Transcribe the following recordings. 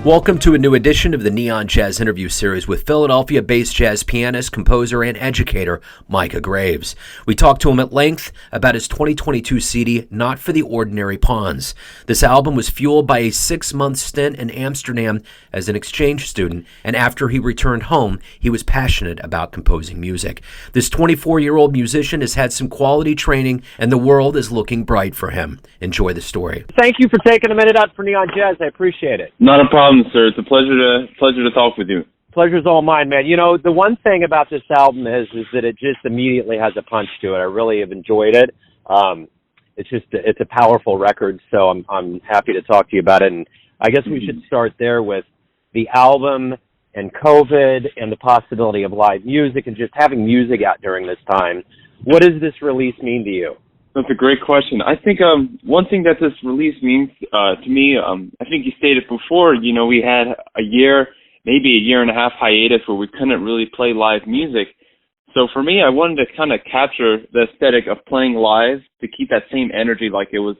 Welcome to a new edition of the Neon Jazz interview series with Philadelphia-based jazz pianist, composer, and educator Micah Graves. We talked to him at length about his 2022 CD, Not for the Ordinary Pawns. This album was fueled by a 6-month stint in Amsterdam as an exchange student, and after he returned home, he was passionate about composing music. This 24-year-old musician has had some quality training, and the world is looking bright for him. Enjoy the story. Thank you for taking a minute out for Neon Jazz. I appreciate it. Not a problem, sir. It's a pleasure to talk with you. Pleasure's all mine, man. You know, the one thing about this album is that it just immediately has a punch to it. I really have enjoyed it. It's a powerful record, so I'm happy to talk to you about it. And I guess we should start there with the album and COVID and the possibility of live music and just having music out during this time. What does this release mean to you? That's a great question. I think one thing that this release means to me, I think you stated before, you know, we had a year, maybe a year and a half hiatus where we couldn't really play live music. So for me, I wanted to kind of capture the aesthetic of playing live to keep that same energy like it was,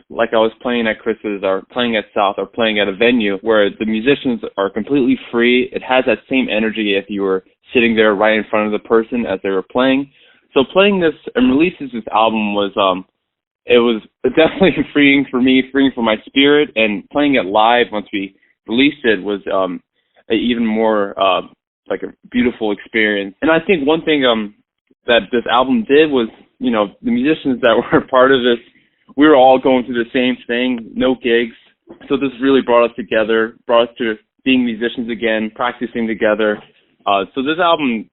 like I was playing at Chris's or playing at South or playing at a venue where the musicians are completely free. It has that same energy if you were sitting there right in front of the person as they were playing. So playing this and releasing this album was, it was definitely freeing for me, freeing for my spirit, and playing it live once we released it was even more like a beautiful experience. And I think one thing that this album did was, you know, the musicians that were part of this, we were all going through the same thing, no gigs. So this really brought us together, brought us to being musicians again, practicing together. So this album,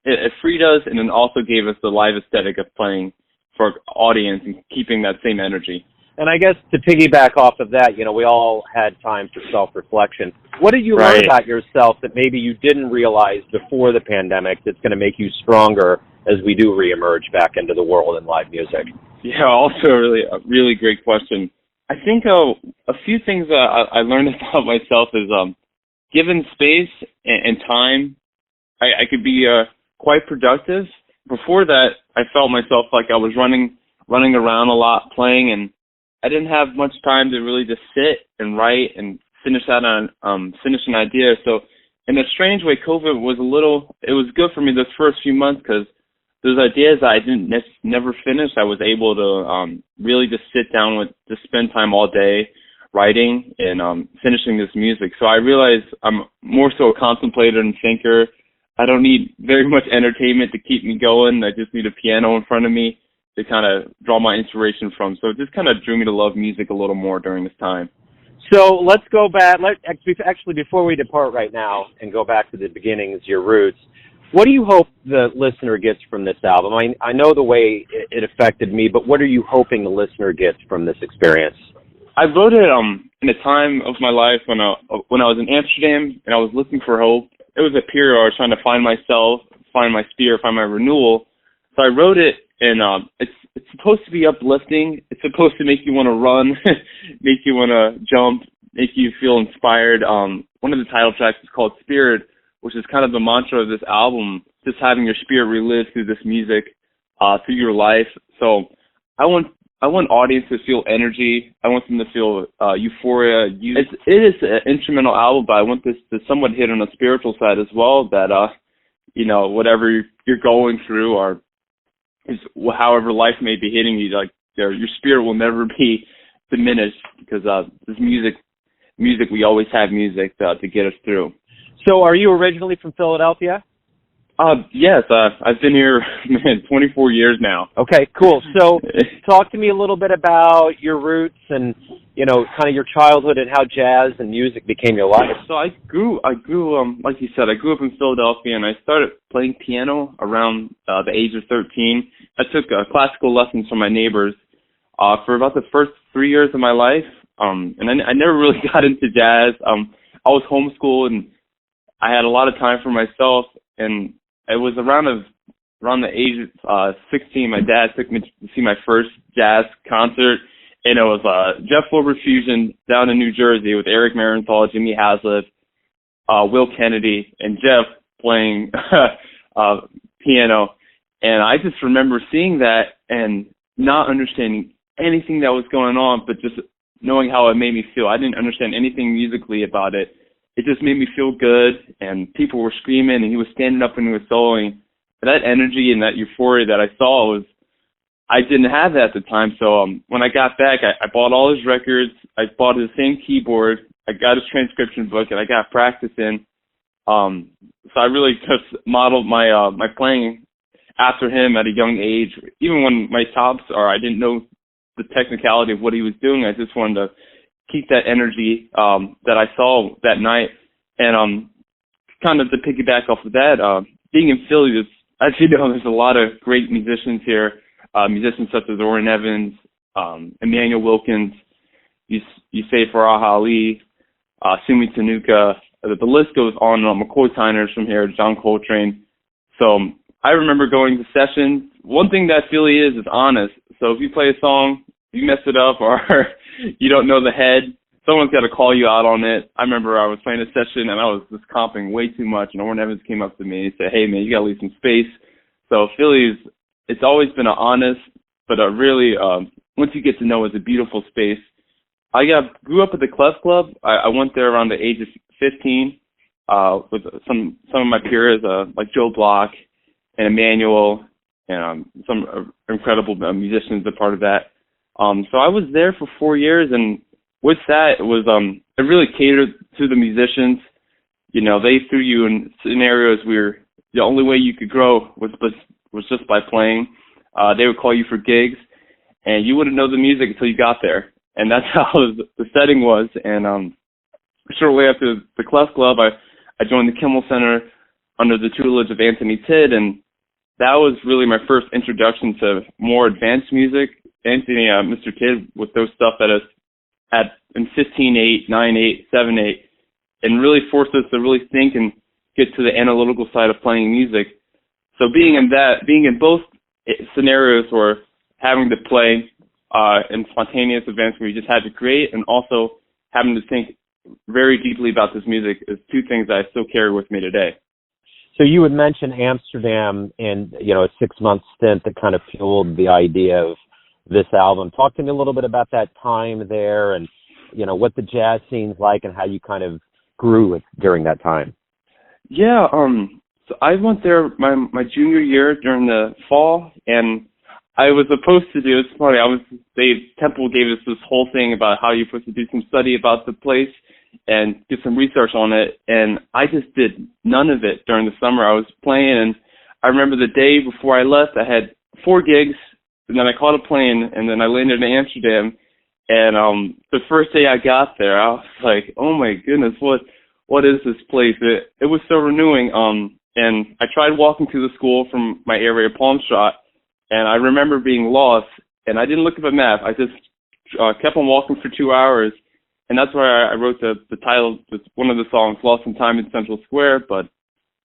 it freed us and then also gave us the live aesthetic of playing for audience and keeping that same energy. And I guess to piggyback off of that, you know, we all had time for self-reflection. What did you learn about yourself that maybe you didn't realize before the pandemic that's going to make you stronger as we do reemerge back into the world in live music? Yeah, also a really great question. I think a few things I learned about myself is given space and time, I could be quite productive. Before that, I felt myself like I was running around a lot playing, and I didn't have much time to really just sit and write and finish an idea. So in a strange way, COVID was it was good for me this first few months because those ideas that I never finished, I was able to really just sit down to spend time all day writing and finishing this music. So I realized I'm more so a contemplator and thinker. I don't need very much entertainment to keep me going. I just need a piano in front of me to kind of draw my inspiration from. So it just kind of drew me to love music a little more during this time. So let's go back. Actually, before we depart right now and go back to the beginnings, your roots, what do you hope the listener gets from this album? I know the way it affected me, but what are you hoping the listener gets from this experience? I wrote it in a time of my life when I was in Amsterdam and I was looking for hope. It was a period where I was trying to find myself, find my spirit, find my renewal. So I wrote it, and it's supposed to be uplifting. It's supposed to make you want to run, make you want to jump, make you feel inspired. One of the title tracks is called Spirit, which is kind of the mantra of this album, just having your spirit relive through this music, through your life. So I want audience to feel energy. I want them to feel euphoria. It is an instrumental album, but I want this to somewhat hit on a spiritual side as well, that, you know, whatever you're going through or however life may be hitting you, like your spirit will never be diminished because this music, we always have music to get us through. So are you originally from Philadelphia? Yes, I've been here, 24 years now. Okay, cool. So talk to me a little bit about your roots and, you know, kind of your childhood and how jazz and music became your life. So I grew, like you said, I grew up in Philadelphia, and I started playing piano around the age of 13. I took classical lessons from my neighbors for about the first 3 years of my life, and I never really got into jazz. I was homeschooled, and I had a lot of time for myself, and it was around the age of 16, my dad took me to see my first jazz concert, and it was Jeff Wilbur Fusion down in New Jersey with Eric Marienthal, Jimmy Haslett, Will Kennedy, and Jeff playing piano. And I just remember seeing that and not understanding anything that was going on, but just knowing how it made me feel. I didn't understand anything musically about it. It just made me feel good, and people were screaming, and he was standing up and he was soloing. That energy and that euphoria that I saw I didn't have that at the time. So when I got back, I bought all his records. I bought his same keyboard. I got his transcription book, and I got practice in. So I really just modeled my playing after him at a young age. Even when my tops I didn't know the technicality of what he was doing. I just wanted to keep that energy that I saw that night. And kind of to piggyback off of that, being in Philly, as you know, there's a lot of great musicians here. Musicians such as Orrin Evans, Emmanuel Wilkins, you say Farah Ali, Sumi Tanuka. The list goes on. McCoy Tyner's from here, John Coltrane. So I remember going to sessions. One thing that Philly is honest. So if you play a song, you mess it up, or you don't know the head, someone's got to call you out on it. I remember I was playing a session and I was just comping way too much, and Orrin Evans came up to me and he said, "Hey man, you got to leave some space." So Philly's, it's always been an honest, but really, once you get to know, it's a beautiful space. I grew up at the Clef Club. I went there around the age of 15 with some of my peers, like Joe Block and Emmanuel, and some incredible musicians a part of that. So I was there for 4 years, and with that, it really catered to the musicians. You know, they threw you in scenarios where the only way you could grow was just by playing. They would call you for gigs, and you wouldn't know the music until you got there. And that's how the setting was. And shortly after the Clef Club, I joined the Kimmel Center under the tutelage of Anthony Tidd, and that was really my first introduction to more advanced music. Anthony, Mr. Tidd, would throw stuff at us in 15/8, 9/8, 7/8, and really forced us to really think and get to the analytical side of playing music. So being in both scenarios where having to play in spontaneous events where you just had to create, and also having to think very deeply about this music, is two things that I still carry with me today. So you had mentioned Amsterdam and, a 6-month stint that kind of fueled the idea of this album. Talk to me a little bit about that time there and, what the jazz scene's like and how you kind of grew it during that time. Yeah, so I went there my junior year during the fall, and I was supposed to do, it's funny, Temple gave us this whole thing about how you're supposed to do some study about the place and do some research on it, and I just did none of it during the summer. I was playing, and I remember the day before I left, I had 4 gigs, and then I caught a plane, and then I landed in Amsterdam, and the first day I got there, I was like, oh my goodness, what is this place? It was so renewing, and I tried walking to the school from my area, Palmstraat, and I remember being lost, and I didn't look at the map. I just kept on walking for 2 hours, and that's why I wrote the title, one of the songs, Lost in Time in Central Square. But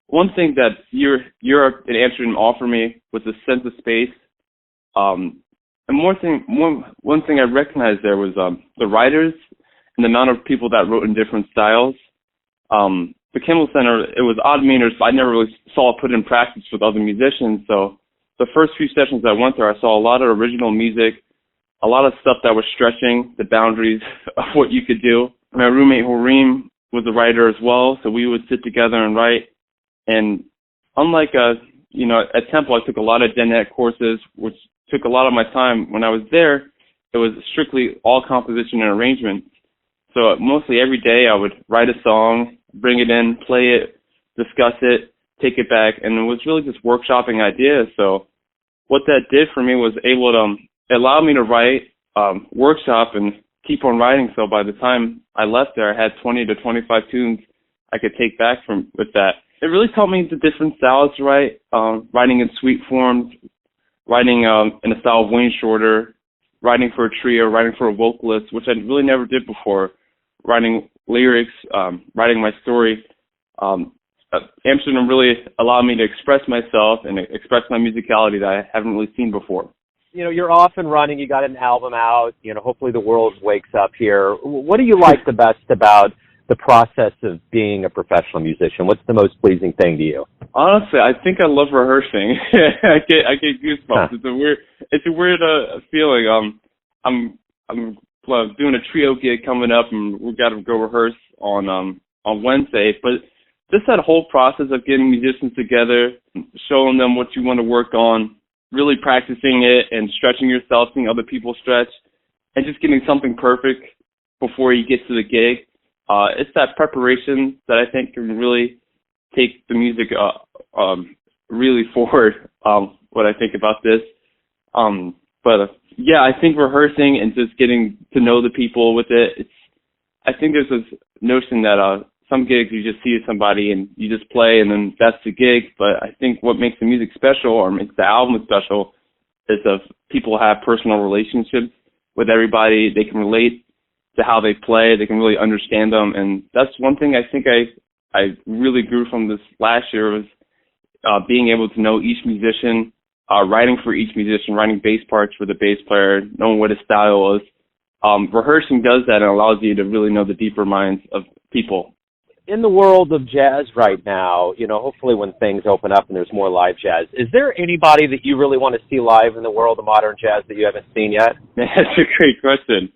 one thing that Europe and Amsterdam offered me was a sense of space. And one thing I recognized there was the writers and the amount of people that wrote in different styles. The Kimmel Center, it was odd meters, but I never really saw it put in practice with other musicians. So the first few sessions I went there, I saw a lot of original music, a lot of stuff that was stretching the boundaries of what you could do. My roommate Horeem was a writer as well, so we would sit together and write. And unlike at Temple, I took a lot of Denet courses, which took a lot of my time. When I was there, it was strictly all composition and arrangement. So mostly every day I would write a song, bring it in, play it, discuss it, take it back, and it was really just workshopping ideas. So what that did for me was able to allow me to write, workshop, and keep on writing. So by the time I left there, I had 20 to 25 tunes I could take back with that. It really taught me the different styles to write, writing in suite forms, writing in a style of Wayne Shorter, writing for a trio, writing for a vocalist, which I really never did before, writing lyrics, writing my story. Amsterdam really allowed me to express myself and express my musicality that I haven't really seen before. You're off and running. You got an album out. Hopefully the world wakes up here. What do you like the best about the process of being a professional musician? What's the most pleasing thing to you? Honestly, I think I love rehearsing. I get goosebumps. Huh. It's a weird feeling. I'm doing a trio gig coming up, and we've got to go rehearse on Wednesday. But just that whole process of getting musicians together, showing them what you want to work on, really practicing it and stretching yourself, seeing other people stretch, and just getting something perfect before you get to the gig. It's that preparation that I think can really take the music really forward, what I think about this. Yeah, I think rehearsing and just getting to know the people with it, I think there's this notion that some gigs you just see somebody and you just play and then that's the gig, but I think what makes the music special or makes the album special is if people have personal relationships with everybody. They can relate to how they play, they can really understand them, and that's one thing I think I really grew from this last year was being able to know each musician, writing for each musician, writing bass parts for the bass player, knowing what his style is. Rehearsing does that and allows you to really know the deeper minds of people. In the world of jazz right now, hopefully when things open up and there's more live jazz, is there anybody that you really want to see live in the world of modern jazz that you haven't seen yet? That's a great question.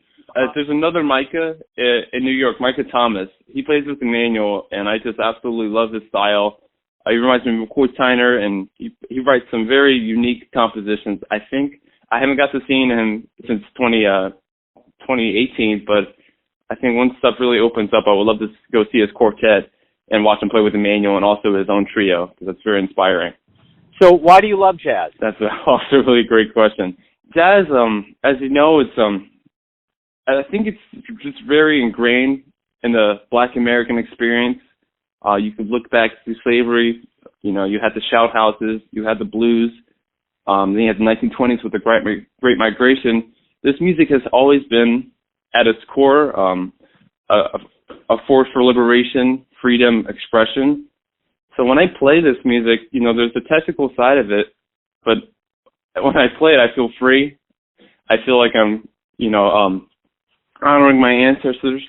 There's another Micah in New York, Micah Thomas. He plays with Emmanuel, and I just absolutely love his style. He reminds me of McCoy Tyner, and he writes some very unique compositions. I think I haven't got to see him since 2018, but I think once stuff really opens up, I would love to go see his quartet and watch him play with Emmanuel and also his own trio, because that's very inspiring. So why do you love jazz? That's also a really great question. Jazz, as you know, it's I think it's just very ingrained in the Black American experience. You could look back to slavery. You had the shout houses, you had the blues, then you had the 1920s with the Great Migration. This music has always been, at its core, a force for liberation, freedom, expression. So when I play this music, there's the technical side of it, but when I play it, I feel free. I feel like I'm, honoring my ancestors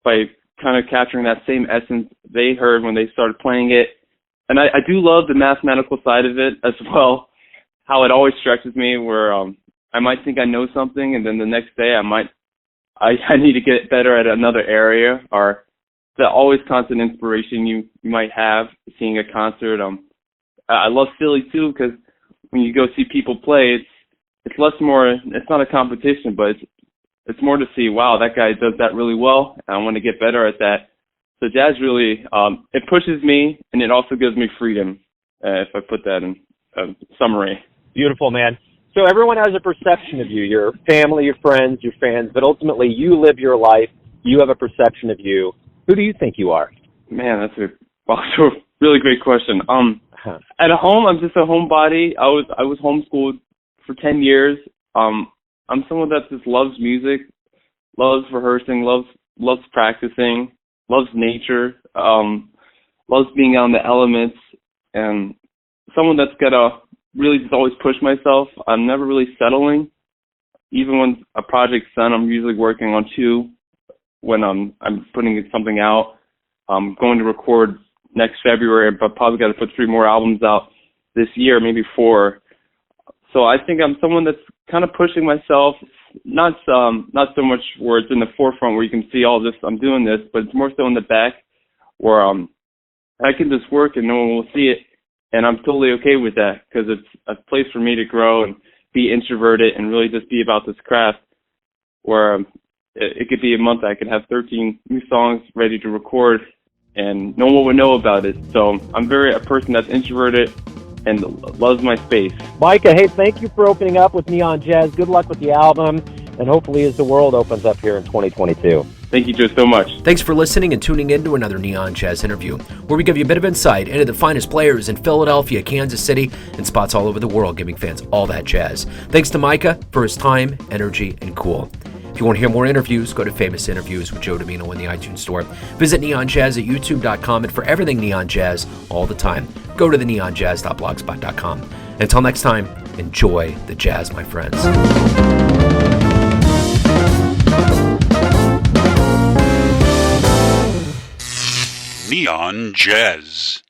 by kind of capturing that same essence they heard when they started playing it. And I do love the mathematical side of it as well, how it always stretches me where I might think I know something and then the next day I need to get better at another area, or the always constant inspiration you might have seeing a concert. I love Philly too, because when you go see people play, it's not a competition, but it's more to see, wow, that guy does that really well, and I want to get better at that. So jazz really, it pushes me, and it also gives me freedom, if I put that in summary. Beautiful, man. So everyone has a perception of you, your family, your friends, your fans, but ultimately you live your life, you have a perception of you. Who do you think you are? Man, that's a really great question. At home, I'm just a homebody. I was homeschooled for 10 years. I'm someone that just loves music, loves rehearsing, loves practicing, loves nature, loves being out in the elements, and someone that's got to really just always push myself. I'm never really settling. Even when a project's done, I'm usually working on two. When I'm putting something out, I'm going to record next February, but probably got to put 3 more albums out this year, maybe 4. So I think I'm someone that's kind of pushing myself, not so much where it's in the forefront where you can see all this, I'm doing this, but it's more so in the back where I can just work and no one will see it. And I'm totally okay with that because it's a place for me to grow and be introverted and really just be about this craft where it could be a month I could have 13 new songs ready to record and no one would know about it. So I'm a person that's introverted and loves my space. Micah, hey, thank you for opening up with Neon Jazz. Good luck with the album, and hopefully as the world opens up here in 2022. Thank you just so much. Thanks for listening and tuning in to another Neon Jazz interview, where we give you a bit of insight into the finest players in Philadelphia, Kansas City, and spots all over the world, giving fans all that jazz. Thanks to Micah for his time, energy, and cool. If you want to hear more interviews, go to Famous Interviews with Joe Domino in the iTunes Store. Visit neonjazz at youtube.com, and for everything Neon Jazz all the time, go to the neonjazz.blogspot.com. Until next time, enjoy the jazz, my friends. Neon Jazz.